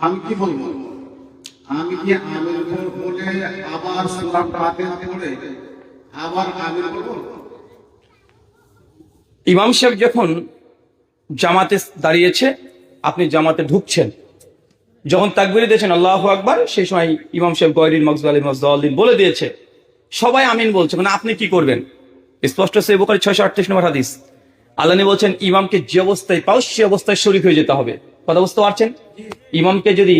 আমি কি বলবো? আমি কি আমির বলে আবার সূরা ফাতিহা পড়ে আবার আমির বলবো? ইমাম সাহেব যখন জামাতে দাঁড়িয়েছে, আপনি জামাতে ঢুকছেন, যখন তাকবীর দিয়েছেন আল্লাহু আকবার, সেই সময় ইমাম সাহেব গয়রিল মাগদুবি আলাইহিম ওয়াসসাল্লাম বলে দিয়েছে, সবাই আমিন বলছে, মানে আপনি কি করবেন? স্পষ্ট সহিহ বুখারী 638 নম্বর হাদিস। আল্লাহ নবী বলছেন, ইমামকে যে অবস্থায় পাও সে অবস্থায় শরীক হয়ে যেতে হবে। কথা বুঝতে পারছেন? ইমামকে যদি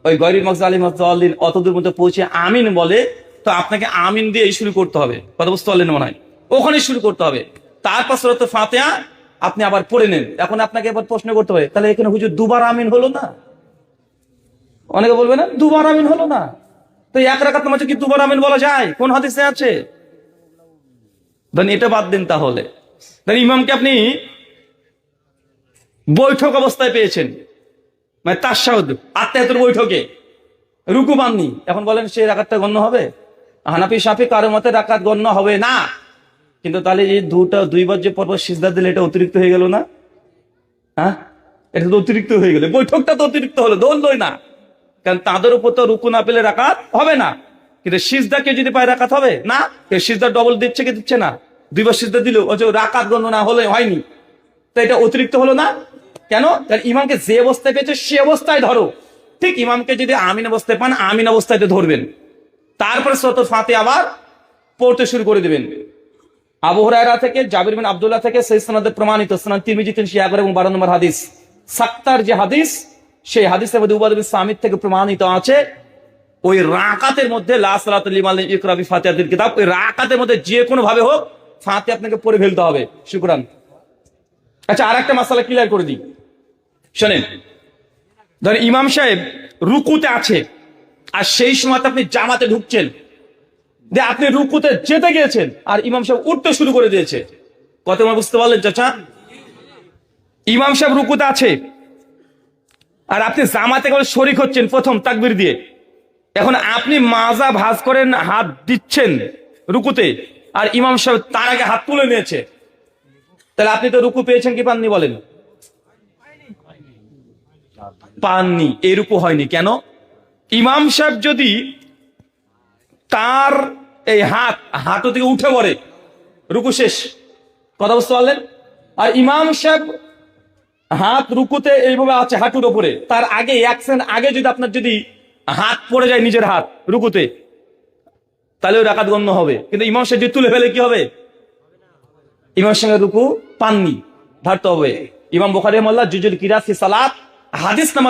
ওই গয়রিল মাগদুবি আলাইহিম ওয়াসসাল্লাম অতদূর মধ্যে পৌঁছে আমিন বলে, তো আপনাকে আমিন দিয়ে শুরু করতে হবে। কথা বুঝতে পারলেন মনে হয়? ওখানে শুরু করতে হবে। তারপর সূরাতুল ফাতিহা আপনি আবার পড়ে নেন। এখন আপনাকে এবার প্রশ্ন করতে হবে, তাহলে এখানে হুজুর দুবার আমিন হলো না? অনেকে বলবে না দুবার আমিন হলো না, তো এক রাকাত নামাজে কি দুবার আমিন বলা যায়? কোন হাদিসে আছে? এটা বাদ দিন। তাহলে ইমামকে আপনি বৈঠক অবস্থায় পেয়েছেন, মানে তাশাহুদ আত্মায়াতুর বৈঠকে রুকু পাননি, এখন বলেন সেই রাকাতটা গণ্য হবে? হানাফি শাফি কারো মতে রাকাত গণ্য হবে না। কিন্তু তাহলে এই দুইবার যে পরপর সিজদা দিলে এটা অতিরিক্ত হয়ে গেল না? হ্যাঁ, এটা তো অতিরিক্ত হয়ে গেল। বৈঠকটা তো অতিরিক্ত হলো, দৌড়লই না। কারণ তাদের উপর তো রুকু না পেলে রাকাত হবে না, কিন্তু সিজদাকে যদি পায় রাকাত হবে না। সিজদা ডবল দিচ্ছে কি দিচ্ছে না? দুইবার সিজদা দিল, রাকাত গণ্য না হলে হয়নি, তো এটা অতিরিক্ত হলো না কেন? কারণ ইমামকে যে অবস্থায় পেয়েছে সে অবস্থায় ধরো। ঠিক ইমামকে যদি আমিন অবস্থায় পান, আমিন অবস্থায় ধরবেন, তারপরে সূরাতুল ফাতিহা আবার পড়তে শুরু করে দিবেন। আবু হুরায়রা থেকে, জাবির বিন আব্দুল্লাহ থেকে সেই সনদে প্রমাণিত, সুনান তিরমিজি 311 এবং 12 নম্বর হাদিস, সাক্তার যে হাদিস, সেই হাদিসের মধ্যে উবাদা বিন সামিত থেকে প্রমাণিত আছে, ওই রাকাতের মধ্যে লা সালাতা লিমান লাম ইয়াকরা বিফাতিহাতিল কিতাব, ওই রাকাতের মধ্যে যে কোনো ভাবে হোক ফাতিহা আপনাকে পড়ে ফেলতে হবে। শুকরান। আচ্ছা, আরেকটা মাসালা ক্লিয়ার করে দিই, শোনেন। ধরেন ইমাম সাহেব রুকুতে আছে, আর সেই সময় আপনি জামাতে ঢুকছেন, যে আপনি রুকুতে যেতে গিয়েছেন আর ইমাম সাহেব উঠতে শুরু করে দিয়েছে। কত বুঝতে পারলেন চাচা? ইমাম সাহেব রুকুতে আছে আর আপনি জামাতে করে শরীক হচ্ছেন প্রথম তাকবীর দিয়ে। এখন আপনি মাজা ভাঁজ করেন, হাত দিচ্ছেন রুকুতে, আর ইমাম সাহেব তার আগে হাত তুলে নিয়েছে, তাহলে আপনি তো রুকু পেয়েছেন কি পাননি? বলেন। পাননি। এই রুকু হয়নি কেন? ইমাম সাহেব যদি তার এই হাঁটু থেকে উঠে পড়ে, রুকু শেষ। কথা বুঝতে পারলেন? আর ইমাম সাহেব হাত রুকুতে এইভাবে আছে হাঁটুর ওপরে, তার আগে এক সেকেন্ড আগে যদি আপনার যদি হাত পড়ে যায়, নিজের হাত রুকুতে, তাহলে ওই রাকাত গণ্য হবে। কিন্তু ইমাম সাহেব যদি তুলে ফেলে কি হবে? ইমাম সাহেব রুকু পাননি, ধারতে হবে। ইমাম বুখারী রাহিমাহুল্লাহ জুজুল কিরাত ফি সালাত হাদিস নাম্বার